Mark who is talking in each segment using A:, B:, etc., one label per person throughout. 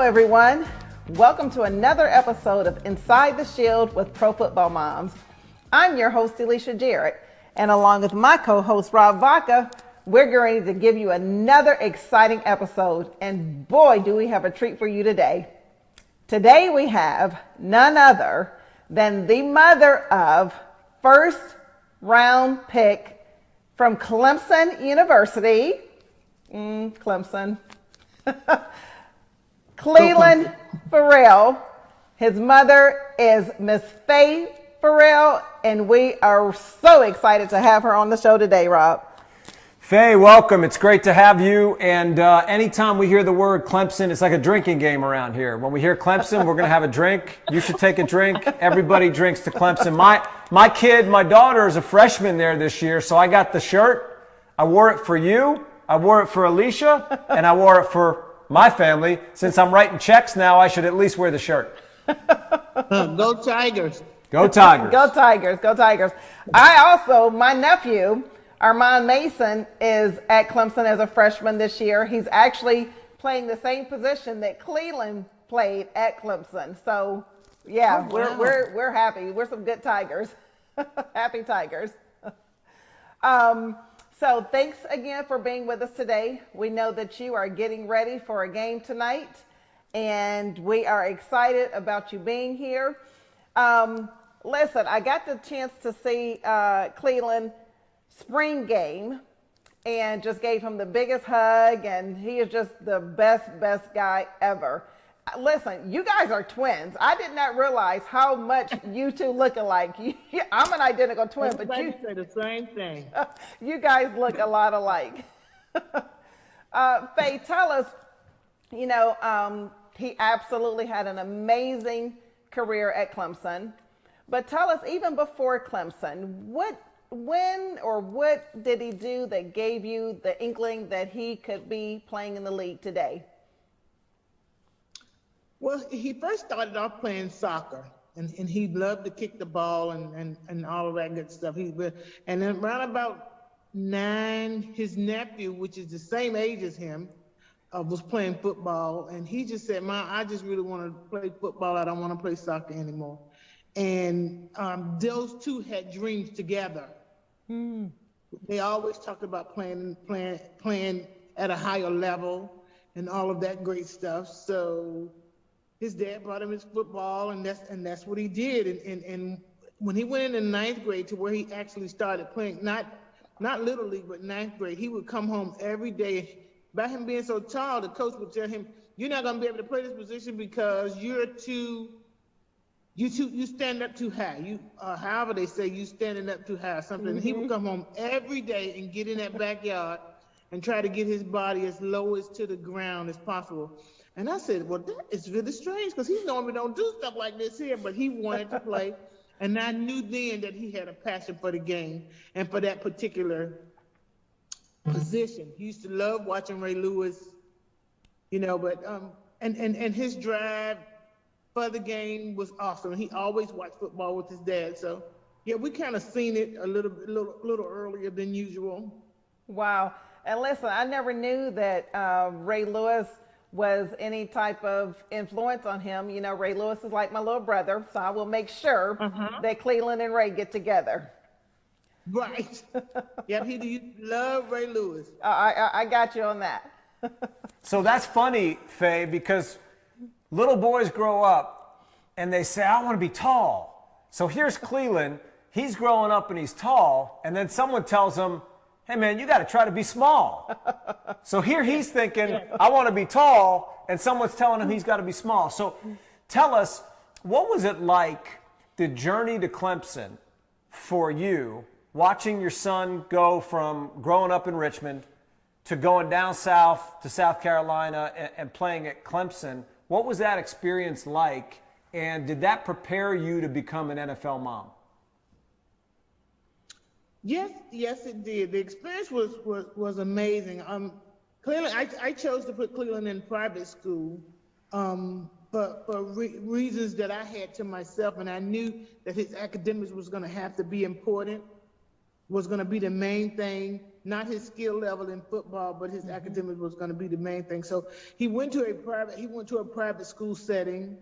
A: everyone. Welcome to another episode of Inside the Shield with Pro Football Moms. I'm your host, Elisha Jarrett, and along with my co-host, Rob Vaka, we're going to give you another exciting episode, and boy, do we have a treat for you today. Today we have none other than the mother of first round pick from Clemson University, Clemson, Clelin Ferrell. His mother is Miss Faye Ferrell, and we are so excited to have her on the show today, Rob.
B: Faye, welcome. It's great to have you. And anytime we hear the word Clemson, it's like a drinking game around here. When we hear Clemson, we're going to have a drink. You should take a drink. Everybody drinks to Clemson. My daughter is a freshman there this year, so I got the shirt. I wore it for you. I wore it for Elisha, and I wore it for my family. Since I'm writing checks now, I should at least wear the shirt.
C: Go Tigers.
B: Go Tigers.
A: Go Tigers. Go Tigers. My nephew, Armand Mason, is at Clemson as a freshman this year. He's actually playing the same position that Clelin played at Clemson. So, yeah, we're happy. We're some good Tigers. Happy Tigers. So thanks again for being with us today. We know that you are getting ready for a game tonight, and we are excited about you being here. Listen, I got the chance to see Clelin spring game and just gave him the biggest hug, and he is just the best guy ever. Listen, you guys are twins. I did not realize how much you two look alike. I'm an identical twin, but you
C: say the same thing.
A: You guys look a lot alike. Faye, tell us, he absolutely had an amazing career at Clemson, but tell us, even before Clemson, when or what did he do that gave you the inkling that he could be playing in the league today?
C: Well, he first started off playing soccer, and he loved to kick the ball and all of that good stuff. And then around about 9, his nephew, which is the same age as him, was playing football, and he just said, "Mom, I just really want to play football. I don't want to play soccer anymore." And those two had dreams together. They always talked about playing at a higher level and all of that great stuff. So his dad brought him his football, and that's what he did. And when he went into 9th grade, to where he actually started playing, not Little League, but 9th grade, he would come home every day. By him being so tall, the coach would tell him, "You're not going to be able to play this position because you stand up too high. However they say, you standing up too high, something." And he would come home every day and get in that backyard and try to get his body as low as to the ground as possible. And I said, well, that is really strange, because he normally don't do stuff like this here, but he wanted to play. And I knew then that he had a passion for the game and for that particular position. He used to love watching Ray Lewis, but and his drive for the game was awesome. He always watched football with his dad. So yeah, we kind of seen it a little earlier than usual.
A: Wow. And listen, I never knew that Ray Lewis was any type of influence on him. Ray Lewis is like my little brother, so I will make sure that Clelin and Ray get together.
C: Right. Yeah, he loved Ray Lewis.
A: I got you on that.
B: So that's funny, Faye, because little boys grow up and they say, "I want to be tall." So here's Clelin. He's growing up and he's tall, and then someone tells him, "Hey man, you got to try to be small." So here he's thinking, "I want to be tall," and someone's telling him he's got to be small. So tell us, what was it like, the journey to Clemson for you, watching your son go from growing up in Richmond to going down south to South Carolina and playing at Clemson? What was that experience like, and did that prepare you to become an NFL mom?
C: Yes, it did. The experience was amazing. I chose to put Clelin in private school, for reasons that I had to myself, and I knew that his academics was going to have to be important. was going to be the main thing, not his skill level in football, but his academics was going to be the main thing. So he went to a private school setting,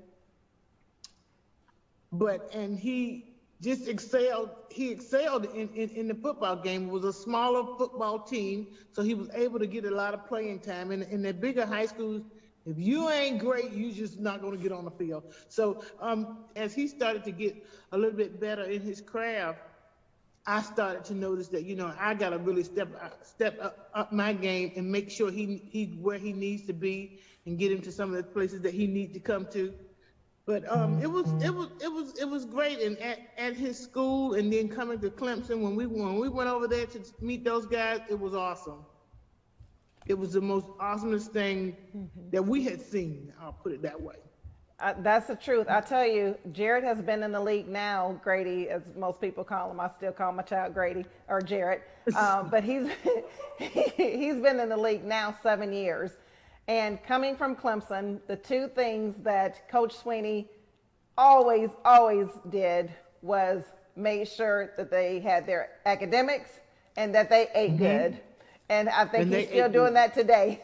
C: and he just excelled. He excelled in the football game. It was a smaller football team, so he was able to get a lot of playing time. And in the bigger high schools, if you ain't great, you just not going to get on the field. So as he started to get a little bit better in his craft, I started to notice that, I got to really step up my game and make sure he where he needs to be and get him to some of the places that he needs to come to. But it was great, and at his school, and then coming to Clemson when we went over there to meet those guys, it was awesome. It was the most awesomest thing that we had seen. I'll put it that way.
A: That's the truth. I tell you, Jarrett has been in the league now, Grady, as most people call him. I still call my child Grady or Jarrett. But he's been in the league now 7 years. And coming from Clemson, the two things that Coach Sweeney always did was make sure that they had their academics and that they ate good. And I think he's still doing that today.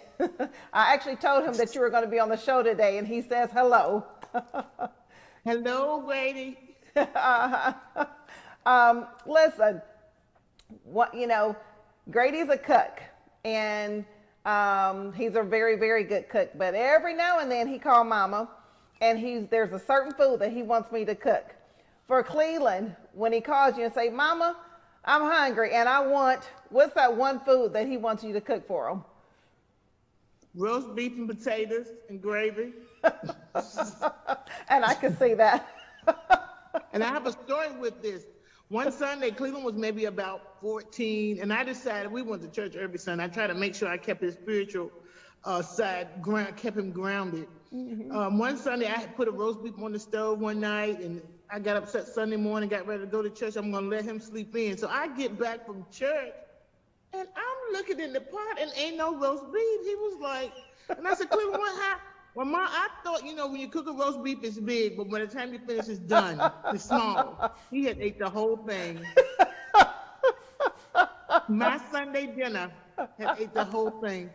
A: I actually told him that you were going to be on the show today, and he says hello.
C: Hello, Grady.
A: Listen, Grady's a cook, and he's a very, very good cook. But every now and then he calls Mama, and there's a certain food that he wants me to cook. For Clelin, when he calls you and say, Mama, I'm hungry, and what's that one food that he wants you to cook for him?
C: Roast beef and potatoes and gravy.
A: And I can see that.
C: And I have a story with this. One Sunday, Clelin was maybe about 14, and I decided we went to church every Sunday. I tried to make sure I kept his spiritual side, kept him grounded. One Sunday, I had put a roast beef on the stove one night, and I got up Sunday morning, got ready to go to church. I'm going to let him sleep in. So I get back from church, and I'm looking in the pot, and ain't no roast beef. He was like, and I said, Clelin, what happened? Well, Ma, I thought, when you cook a roast beef, it's big, but by the time you finish, it's done. It's small. He had ate the whole thing. My Sunday dinner had ate the whole thing.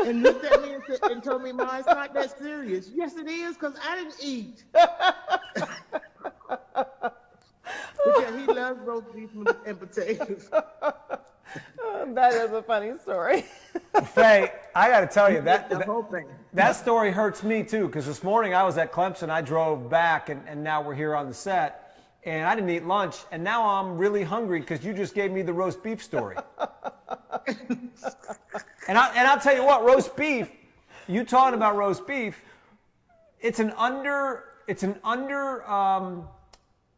C: And looked at me and told me, Ma, it's not that serious. Yes, it is, because I didn't eat. Because he loves roast beef and potatoes.
A: That is a funny story.
B: Faye, I got to tell you,
C: The whole thing.
B: that story hurts me too, because this morning I was at Clemson, I drove back, and now we're here on the set, and I didn't eat lunch, and now I'm really hungry because you just gave me the roast beef story. And I'll tell you what, roast beef, you talking about roast beef, it's an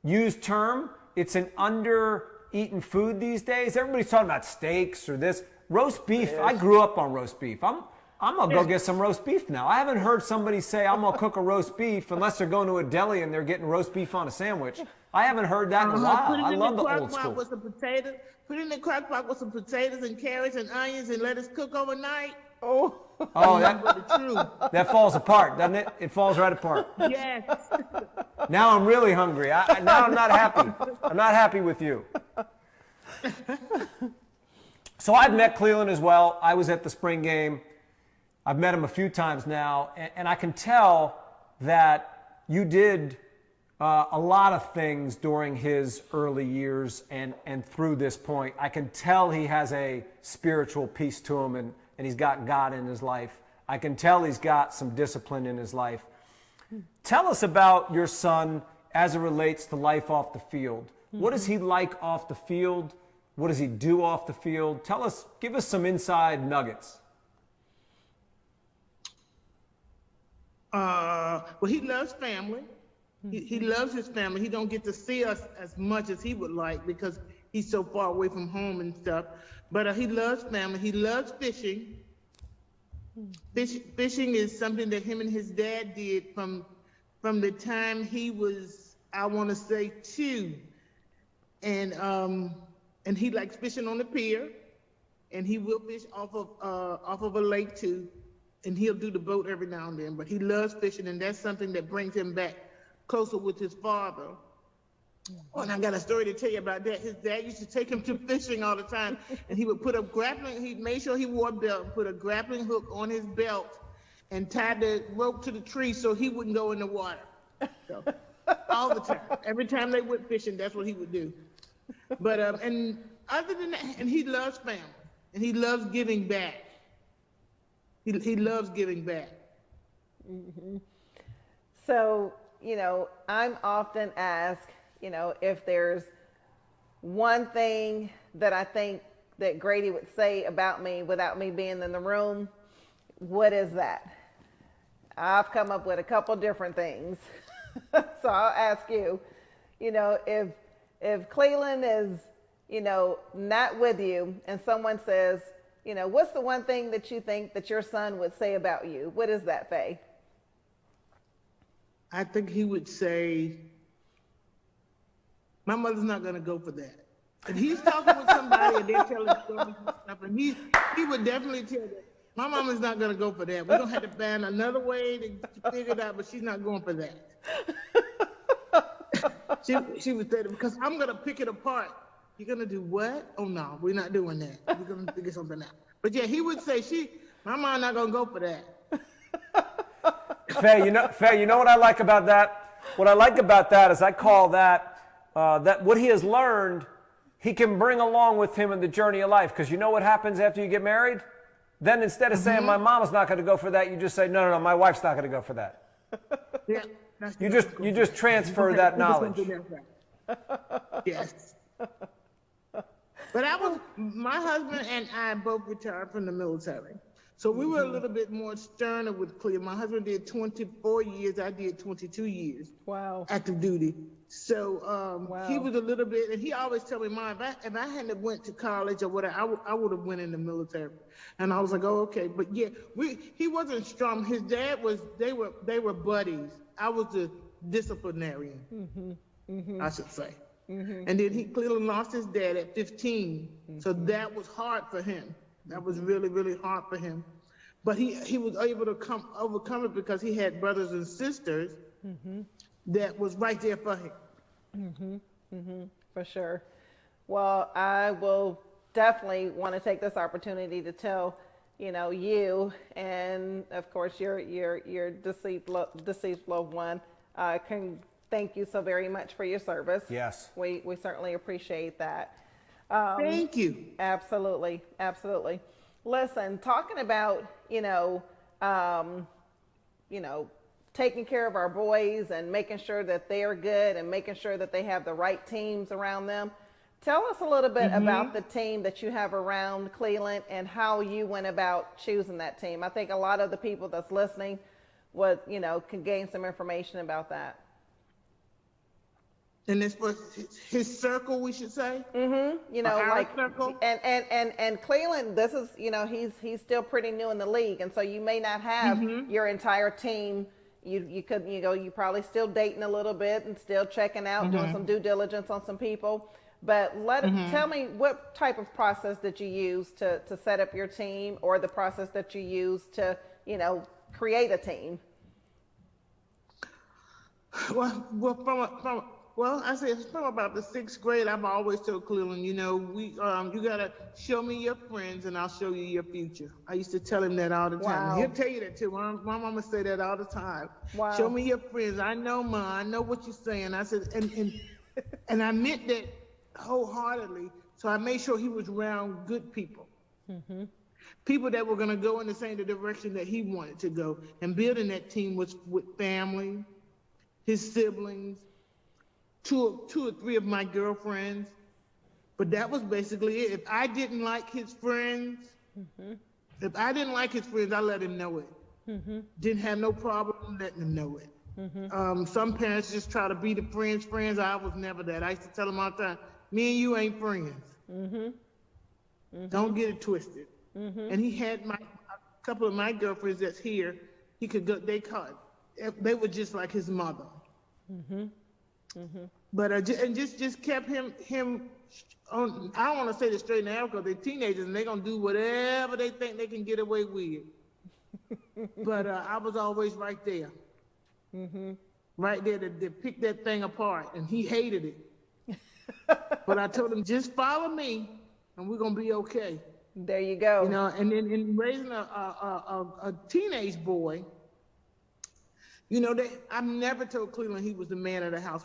B: used term. It's an under-eaten food these days. Everybody's talking about steaks or this. Roast beef, I grew up on roast beef. I'm going to go get some roast beef now. I haven't heard somebody say, I'm going to cook a roast beef unless they're going to a deli and they're getting roast beef on a sandwich. I haven't heard that in a while. I love the old school.
C: With some potatoes. Put it in the crock pot with some potatoes and carrots and onions and let it cook overnight.
A: Oh,
B: that falls apart, doesn't it? It falls right apart.
C: Yes.
B: Now I'm really hungry. Now I'm not happy. I'm not happy with you. So I've met Clelin as well. I was at the spring game. I've met him a few times now, and I can tell that you did a lot of things during his early years and through this point. I can tell he has a spiritual piece to him, and he's got God in his life. I can tell he's got some discipline in his life. Tell us about your son as it relates to life off the field. What is he like off the field? What does he do off the field? Give us some inside nuggets.
C: Well, he loves family. He loves his family. He don't get to see us as much as he would like because he's so far away from home and stuff. But he loves family. He loves fishing. Fishing is something that him and his dad did from the time he was, I want to say, 2. And he likes fishing on the pier, and he will fish off of a lake too, and he'll do the boat every now and then. But he loves fishing, and that's something that brings him back closer with his father. Oh, and I got a story to tell you about that. His dad used to take him to fishing all the time, and he would put a grappling, he made sure he wore a belt, put a grappling hook on his belt, and tied the rope to the tree so he wouldn't go in the water. So, all the time. Every time they went fishing, that's what he would do. But, and other than that, and he loves family, and he loves giving back. He loves giving back.
A: Mm-hmm. So, you know, I'm often asked, you know, if there's one thing that I think that Grady would say about me without me being in the room, what is that? I've come up with a couple different things. So I'll ask you, you know, if Clelin is, you know, not with you and someone says, you know, what's the one thing that you think that your son would say about you? What is that, Faye?
C: I think he would say, my mother's not going to go for that. And he's talking with somebody and they're telling stories and stuff, and he would definitely tell that. My mama's not going to go for that. We're going to have to find another way to figure it out, but she's not going for that. she would say that because I'm going to pick it apart. You're going to do what? Oh, no, we're not doing that. We're going to figure something out. But yeah, he would say, my mom not going to go for that.
B: Faye, you know what I like about that? What I like about that is I call that what he has learned, he can bring along with him in the journey of life. Because you know what happens after you get married? Then instead of saying my mom's not going to go for that, you just say, no, my wife's not going to go for that.
C: Yeah,
B: you just transfer that knowledge.
C: Yes. But my husband and I both retired from the military. So we were a little bit more sterner with Clelin. My husband did 24 years, I did 22 years.
A: Wow.
C: Active duty. So
A: wow.
C: He was a little bit, and he always tell me, Mom, if I hadn't went to college or whatever, I would have went in the military. And I was like, oh, okay. But yeah, he wasn't strong. His dad was, they were buddies. I was the disciplinarian, I should say. And then Clelin lost his dad at 15. So that was hard for him. That was really, really hard for him. But he was able to overcome it because he had brothers and sisters that was right there for him.
A: For sure. Well, I will definitely want to take this opportunity to tell, you know, you and of course your deceased loved one, thank you so very much for your service.
B: Yes.
A: We certainly appreciate that.
C: Thank you.
A: Absolutely. Absolutely. Listen, talking about, taking care of our boys and making sure that they are good and making sure that they have the right teams around them. Tell us a little bit about the team that you have around Clelin and how you went about choosing that team. I think a lot of the people that's listening would, can gain some information about that.
C: And this was his circle, we should say.
A: Circle. And Clelin, this is, he's still pretty new in the league, and so you may not have your entire team. You could, you probably still dating a little bit and still checking out, doing some due diligence on some people. But tell me, what type of process did you use to set up your team, or the process that you use to, create a team?
C: Well, I said from about the 6th grade, I've always told Clelin, you gotta show me your friends and I'll show you your future. I used to tell him that all the time.
A: Wow.
C: He'll tell you that too. My mama say that all the time.
A: Wow.
C: Show me your friends. I know, Ma. I know what you're saying. I said, and I meant that wholeheartedly. So I made sure he was around good people. People that were gonna go in the same direction that he wanted to go. And building that team was with family, his siblings, two or three of my girlfriends, but that was basically it. If I didn't like his friends, I let him know it. Didn't have no problem letting him know it. Some parents just try to be the friends. I was never that. I used to tell them all the time, me and you ain't friends. Don't get it twisted. And he had a couple of my girlfriends that's here. He could go. They were just like his mother. But just kept him on. I don't want to say the straight and narrow because they're teenagers and they're gonna do whatever they think they can get away with. But I was always right there, right there to pick that thing apart, and he hated it. But I told him, just follow me and we're going to be okay.
A: There you go.
C: You know, and then in raising a teenage boy, you know, I've never told Clelin he was the man of the house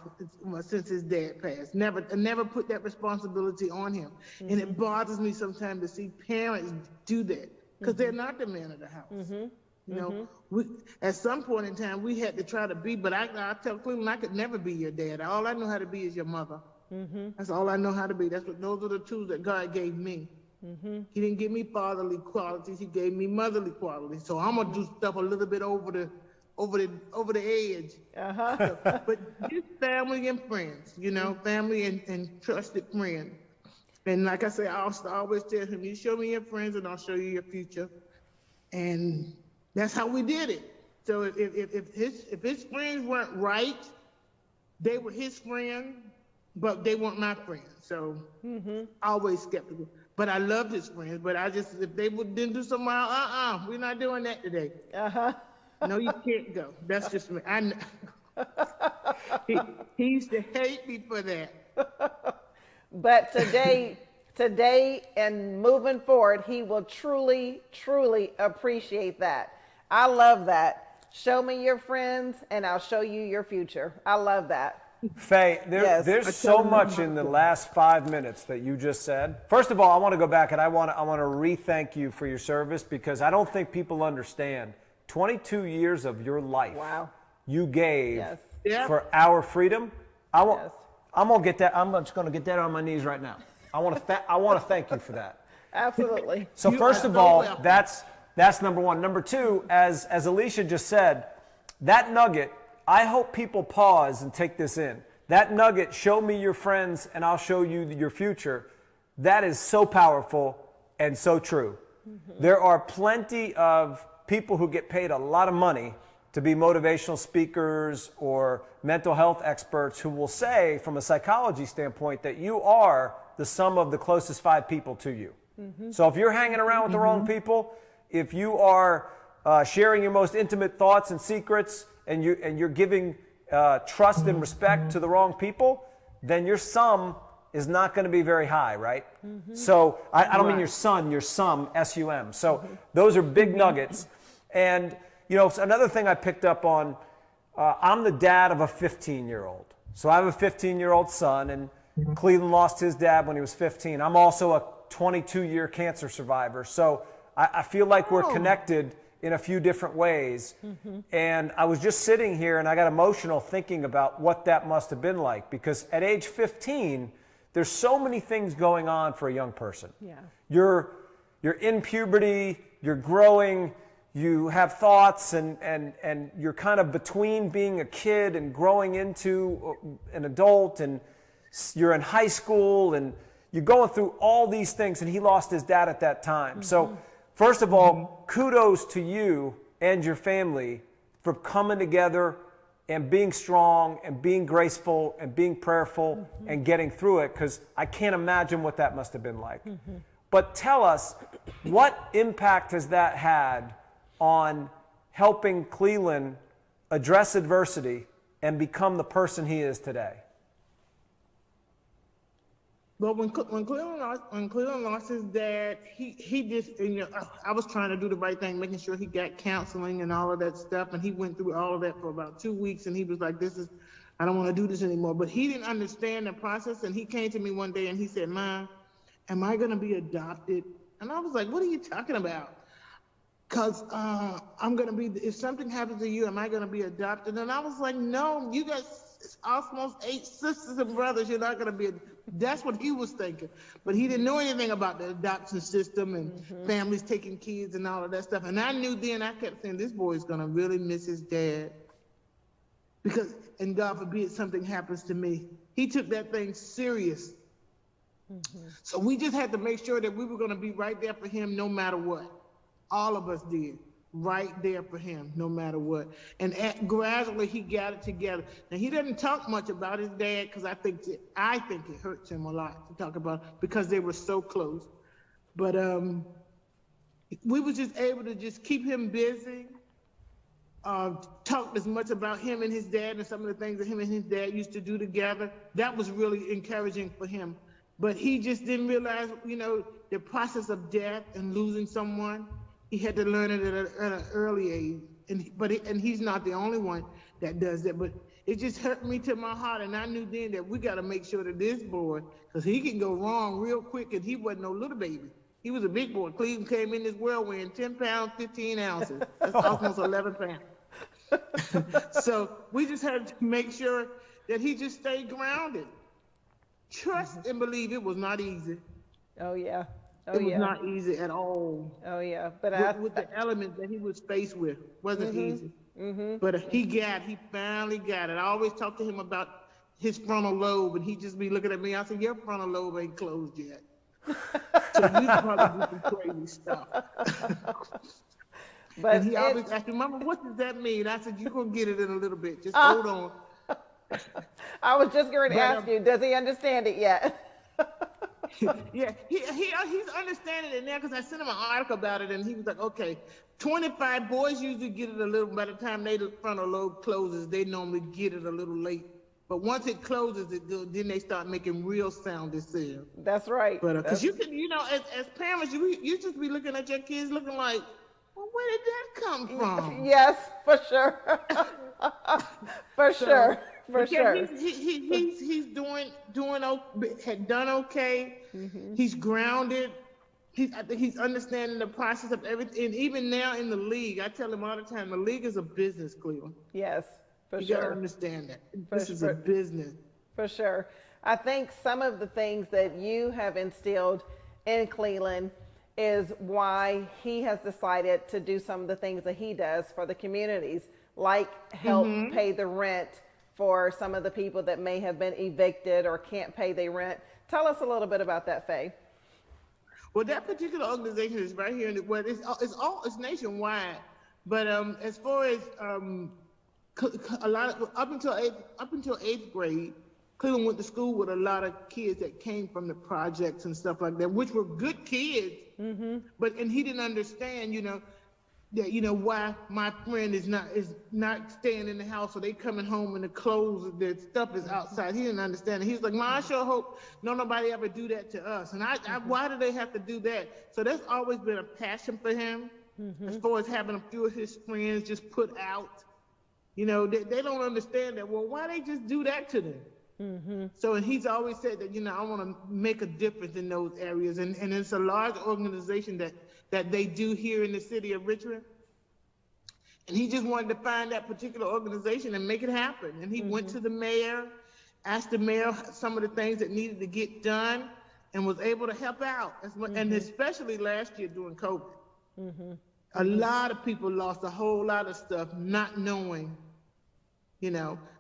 C: since his dad passed. Never put that responsibility on him. Mm-hmm. And it bothers me sometimes to see parents do that because they're not the man of the house. Mm-hmm. You know, at some point in time, we had to try to be, but I tell Clelin I could never be your dad. All I know how to be is your mother. Mm-hmm. That's all I know how to be. Those are the tools that God gave me. Mm-hmm. He didn't give me fatherly qualities. He gave me motherly qualities. So I'm gonna do stuff a little bit over the edge. Uh-huh. But just family and friends, you know, family and trusted friends. And like I say, I'll always tell him, you show me your friends and I'll show you your future. And that's how we did it. So if his friends weren't right, they were his friends, but they weren't my friends. So always skeptical. But I loved his friends. But if they didn't do something wrong, we're not doing that today. Uh-huh. No, you can't go. That's just me. I know. He used to hate me for that.
A: But today and moving forward, he will truly, truly appreciate that. I love that. Show me your friends and I'll show you your future. I love that.
B: Faye, there's so much in the last 5 minutes that you just said. First of all, I want to go back and I want to re-thank you for your service because I don't think people understand. 22 years of your life you gave for our freedom. I'm gonna get that. I'm just gonna get that on my knees right now. I want to thank you for that.
A: Absolutely.
B: So first of all, that's number one. Number two, as Elisha just said, that nugget. I hope people pause and take this in. That nugget, show me your friends and I'll show you your future. That is so powerful and so true. Mm-hmm. There are plenty of people who get paid a lot of money to be motivational speakers or mental health experts who will say, from a psychology standpoint, that you are the sum of the closest 5 people to you. Mm-hmm. So if you're hanging around with the wrong people, if you are sharing your most intimate thoughts and secrets, and you're giving trust and respect to the wrong people, then your sum is not going to be very high, right? Mm-hmm. So I don't mean your son, your sum, S-U-M. So those are big nuggets. And, you know, another thing I picked up on, I'm the dad of a 15-year-old. So I have a 15-year-old son, and Clelin lost his dad when he was 15. I'm also a 22-year cancer survivor. So I feel like we're connected in a few different ways. Mm-hmm. And I was just sitting here and I got emotional thinking about what that must have been like, because at age 15, there's so many things going on for a young person. Yeah. You're in puberty, you're growing, you have thoughts, and you're kind of between being a kid and growing into an adult, and you're in high school and you're going through all these things, and he lost his dad at that time. Mm-hmm. So first of all, kudos to you and your family for coming together and being strong and being graceful and being prayerful and getting through it, because I can't imagine what that must have been like. Mm-hmm. But tell us, what impact has that had on helping Clelin address adversity and become the person he is today?
C: But when Clelin lost his dad, he just, you know, I was trying to do the right thing, making sure he got counseling and all of that stuff, and he went through all of that for about 2 weeks, and he was like, I don't want to do this anymore. But he didn't understand the process, and he came to me one day and he said, "Mom, am I going to be adopted?" And I was like, "What are you talking about?" Because I'm going to be, if something happens to you, am I going to be adopted? And I was like, "No, you got almost 8 sisters and brothers. You're not going to be adopted." That's what he was thinking. But he didn't know anything about the adoption system and families taking kids and all of that stuff. And I knew then, I kept saying, this boy is going to really miss his dad. Because, and God forbid something happens to me. He took that thing serious. Mm-hmm. So we just had to make sure that we were going to be right there for him no matter what. All of us did. Right there for him, no matter what. And gradually he got it together. Now, he doesn't talk much about his dad, because I think it hurts him a lot to talk about, because they were so close. But we were just able to just keep him busy talked as much about him and his dad and some of the things that him and his dad used to do together. That was really encouraging for him. But he just didn't realize, the process of death and losing someone. He had to learn it at an early age. And he's not the only one that does that. But it just hurt me to my heart. And I knew then that we got to make sure that this boy, because he can go wrong real quick, and he wasn't no little baby. He was a big boy. Cleveland came in this world weighing 10 pounds, 15 ounces. That's almost 11 pounds. So we just had to make sure that he just stayed grounded. Trust and believe. It was not easy.
A: Oh, yeah.
C: It was not easy at all.
A: Oh, yeah. But
C: with the elements that he was faced with, wasn't easy. But he finally got it. I always talk to him about his frontal lobe, and he just be looking at me. I said, your frontal lobe ain't closed yet. So you probably do some crazy stuff.
A: But
C: and he always asked me, Mama, what does that mean? I said, you're going to get it in a little bit. Just hold on.
A: I was just going to ask you, does he understand it yet?
C: Yeah, he's understanding it now, because I sent him an article about it, and he was like, okay, 25 boys usually get it a little, by the time their frontal lobe closes, they normally get it a little late. But once it closes, then they start making real sound itself.
A: That's right.
C: But because you can, as parents, you just be looking at your kids looking like, well, where did that come from?
A: Yes, for sure. For sure.
C: He's had done okay. He's grounded. I think he's understanding the process of everything. And even now in the league, I tell him all the time, the league is a business, Clelin.
A: Yes, for
C: you
A: sure.
C: You gotta understand that. This is a business.
A: For sure. I think some of the things that you have instilled in Clelin is why he has decided to do some of the things that he does for the communities, like help pay the rent for some of the people that may have been evicted or can't pay their rent. Tell us a little bit about that, Faye.
C: Well, that particular organization is right here it's nationwide. But as far as a lot of, up until eighth grade, Clelin went to school with a lot of kids that came from the projects and stuff like that, which were good kids. But he didn't understand, that why my friend is not staying in the house, or they coming home and the clothes, their stuff is outside. He didn't understand it. He was like, "Ma, I sure hope nobody ever do that to us." And why do they have to do that? So that's always been a passion for him, as far as having a few of his friends just put out. They don't understand that. Well, why they just do that to them? So, and he's always said that, I want to make a difference in those areas. And it's a large organization that they do here in the city of Richmond. And he just wanted to find that particular organization and make it happen. And he went to the mayor, asked the mayor some of the things that needed to get done, and was able to help out. And especially last year during COVID. A lot of people lost a whole lot of stuff not knowing.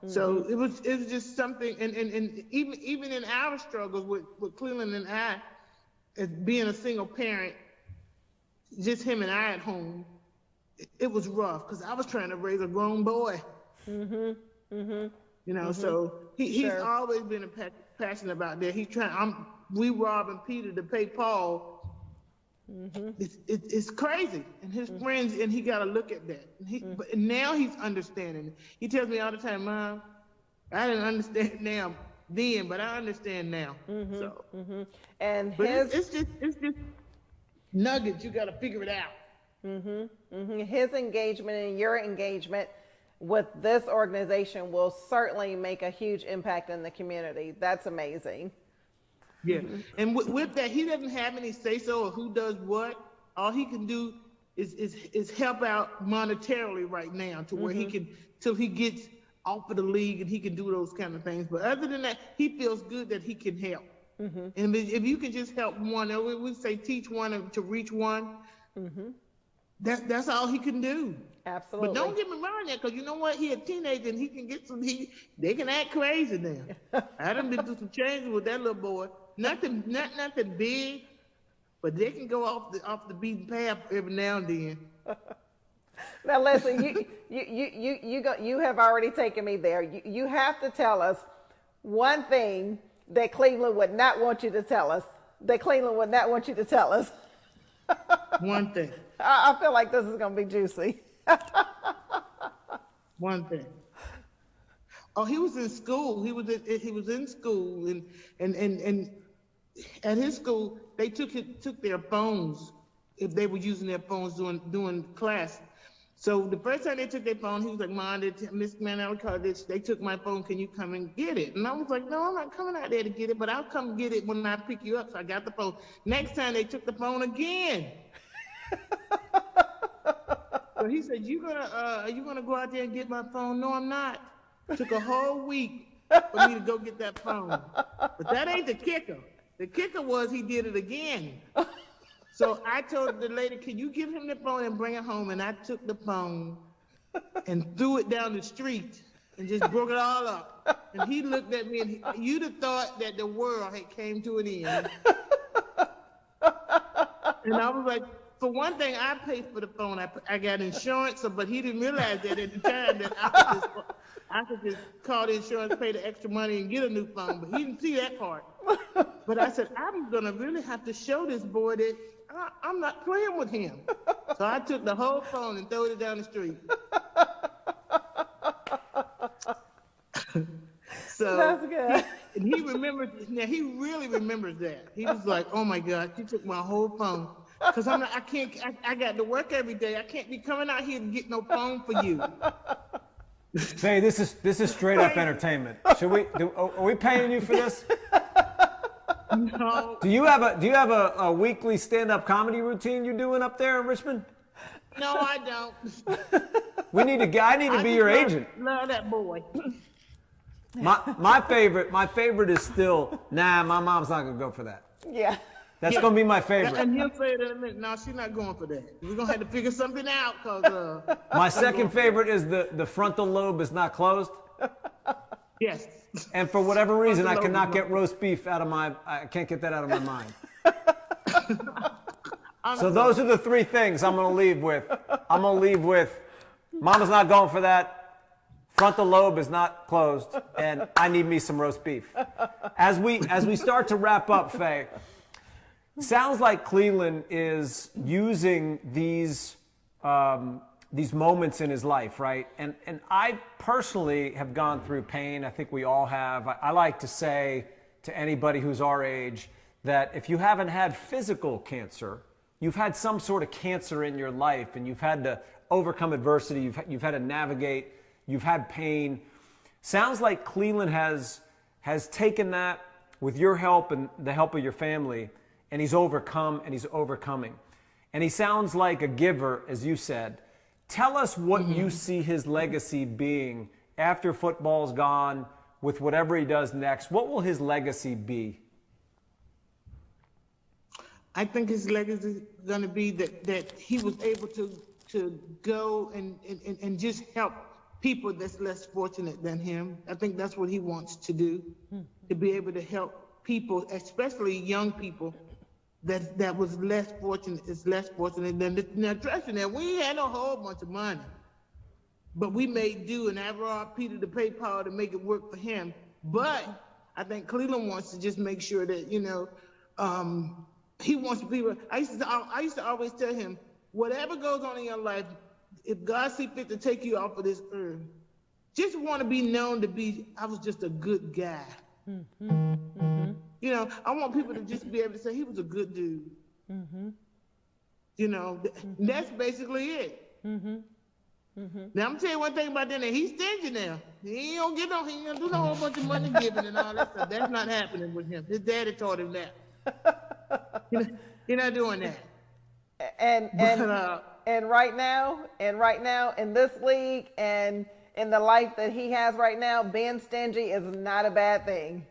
C: So it was just something, and even in our struggles with Clelin and I, as being a single parent, just him and I at home, it was rough, because I was trying to raise a grown boy. So he's always been passionate about that. He's trying. We robbing Peter to pay Paul. It's crazy, and his friends, and he got to look at that. But now he's understanding it. He tells me all the time, "Mom, I didn't understand then, but I understand now."
A: And
C: but it's just nuggets. You got to figure it out.
A: His engagement and your engagement with this organization will certainly make a huge impact in the community. That's amazing.
C: Yeah, and with that, he doesn't have any say-so or who does what. All he can do is help out monetarily right now, to where he can, till he gets off of the league and he can do those kind of things. But other than that, he feels good that he can help. And if you can just help one, we say teach one to reach one. That's all he can do.
A: Absolutely.
C: But don't get me wrong there, because you know what? He a teenager and he can get they can act crazy now. I done been through some changes with that little boy. Nothing big, but they can go off the beaten path every now and then.
A: Now listen, you have already taken me there. You have to tell us one thing that Cleveland would not want you to tell us. That Cleveland would not want you to tell us.
C: One thing.
A: I feel like this is going to be juicy.
C: One Thing. Oh, he was in school. He was in school, and at his school they took their phones if they were using their phones during class. So the first time they took their phone, he was like, "Mom, Miss Manel, they took my phone. Can you come and get it?" And I was like, "No, I'm not coming out there to get it, but I'll come get it when I pick you up." So I got the phone. Next time they took the phone again. So he said, are you gonna go out there and get my phone? No, I'm not. Took a whole week for me to go get that phone. But that ain't the kicker. The kicker was he did it again. So I told the lady, "Can you give him the phone and bring it home?" And I took the phone and threw it down the street and just broke it all up. And he looked at me and you'd have thought that the world had came to an end. And I was like, for one thing, I paid for the phone. I got insurance, but he didn't realize that at the time that I could just call the insurance, pay the extra money, and get a new phone. But he didn't see that part. But I said, I'm going to really have to show this boy that I'm not playing with him. So I took the whole phone and threw it down the street. So
A: That's good.
C: He remembers. Now he really remembers that. He was like, "Oh my God, you took my whole phone." Because I got to work every day. I can't be coming out here and get no phone for you.
B: Say, this is straight up entertainment. Are we paying you for this?
C: No.
B: Do you have a weekly stand-up comedy routine you're doing up there in Richmond?
C: No, I don't.
B: I need to be your agent.
C: Love that boy.
B: My favorite is still, nah, my mom's not gonna go for that.
A: Yeah.
B: That's gonna be my favorite.
C: And he'll say it in a minute. No, she's not going for that. We're gonna have to figure something out because
B: My second favorite is the frontal lobe is not closed.
C: yes.
B: And for whatever reason, I cannot get roast beef I can't get that out of my mind. So those are the three things I'm gonna leave with. Mama's not going for that. Frontal lobe is not closed, and I need me some roast beef. As we start to wrap up, Faye, sounds like Clelin is using these moments in his life, right? And I personally have gone through pain. I think we all have. I like to say to anybody who's our age that if you haven't had physical cancer, you've had some sort of cancer in your life, and you've had to overcome adversity. You've had to navigate. You've had pain. Sounds like Clelin has taken that with your help and the help of your family, and he's overcome and he's overcoming. And he sounds like a giver, as you said. Tell us what you see his legacy being after football's gone, with whatever he does next. What will his legacy be?
C: I think his legacy is going to be that he was able to go and just help people that's less fortunate than him. I think that's what he wants to do, to be able to help people, especially young people that was less fortunate than now. Trust me, we had a whole bunch of money, but we made do, and I robbed Peter to pay Paul to make it work for him. But I think Clelin wants to just make sure that, he wants people. I used to always tell him, whatever goes on in your life, if God see fit to take you off of this earth, just want to be known to be, I was just a good guy. I want people to just be able to say he was a good dude. That's basically it. Now I'm tell you one thing about that. He's stingy now. He ain't gonna do no whole bunch of money giving and all that stuff. That's not happening with him. His daddy taught him that. You're not doing that.
A: And right now, in this league and in the life that he has right now, being stingy is not a bad thing.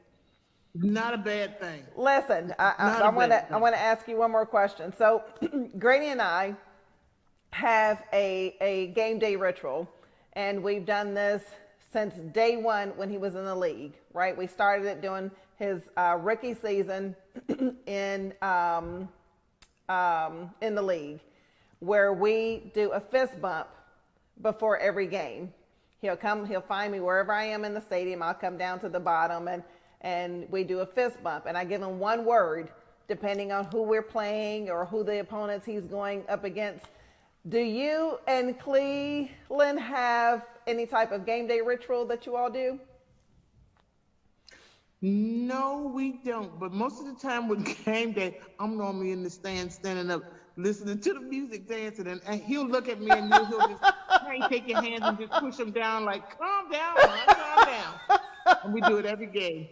C: Not a bad thing.
A: Listen, I want to ask you one more question. So, Grady and I have a game day ritual, and we've done this since day one when he was in the league. Right? We started it during his rookie season in the league, where we do a fist bump before every game. He'll find me wherever I am in the stadium. I'll come down to the bottom and we do a fist bump. And I give him one word, depending on who we're playing or who the opponents he's going up against. Do you and Clelin have any type of game day ritual that you all do?
C: No, we don't. But most of the time with game day, I'm normally in the stands standing up, listening to the music, dancing, and he'll look at me and he'll just take your hands and just push them down like, calm down, man, calm down. And we do it every game.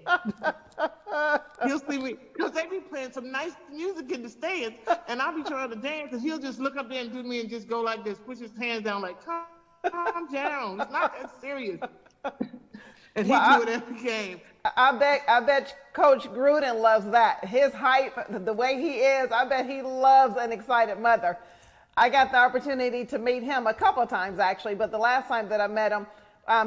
C: He'll see me, because they be playing some nice music in the stands, and I'll be trying to dance, and he'll just look up there and do me and just go like this, push his hands down like, calm down, it's not that serious. And he do it every game.
A: I bet Coach Gruden loves that. His hype, the way he is, I bet he loves an excited mother. I got the opportunity to meet him a couple times actually, but the last time that I met him,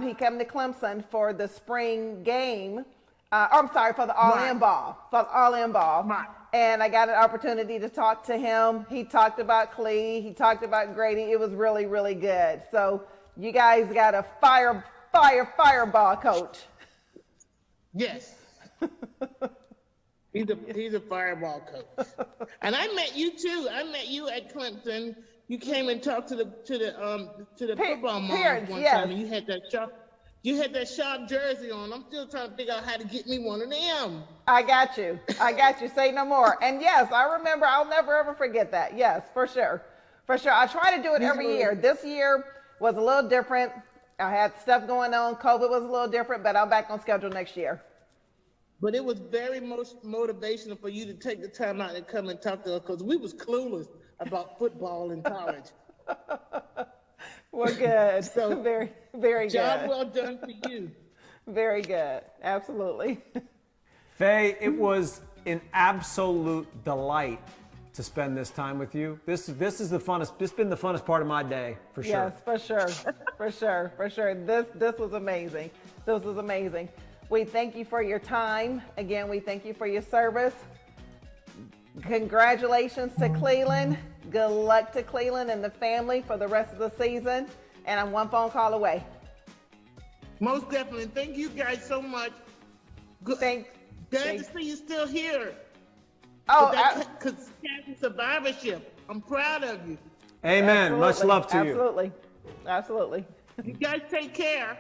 A: he came to Clemson for the spring game. For the all-in ball.
C: Right.
A: And I got an opportunity to talk to him. He talked about Clee. He talked about Grady. It was really, really good. So you guys got a fireball coach.
C: Yes. He's a fireball coach. And I met you too. I met you at Clemson. You came and talked to the football moms one time, and you had that sharp jersey on. I'm still trying to figure out how to get me one of them.
A: I got you. Say no more. And yes, I remember. I'll never ever forget that. Yes, for sure. I try to do it every year. This year was a little different. I had stuff going on. COVID was a little different, but I'm back on schedule next year.
C: But it was very motivational for you to take the time out and come and talk to us, because we was clueless about football in college.
A: Well, good.
C: So
A: very, very good.
C: Job well done for you.
A: Very good. Absolutely.
B: Faye, it was an absolute delight to spend this time with you. This is the funnest. This has been the funnest part of my day, for sure.
A: Yes, for sure. This was amazing. We thank you for your time. Again, we thank you for your service. Congratulations to Clelin. Good luck to Clelin and the family for the rest of the season. And I'm one phone call away.
C: Most definitely. Thank you guys so much. Glad to see you still here.
A: Oh,
C: because survivorship. I'm proud of you.
B: Amen.
A: Absolutely.
B: Much love to you.
A: Absolutely.
C: You guys take care.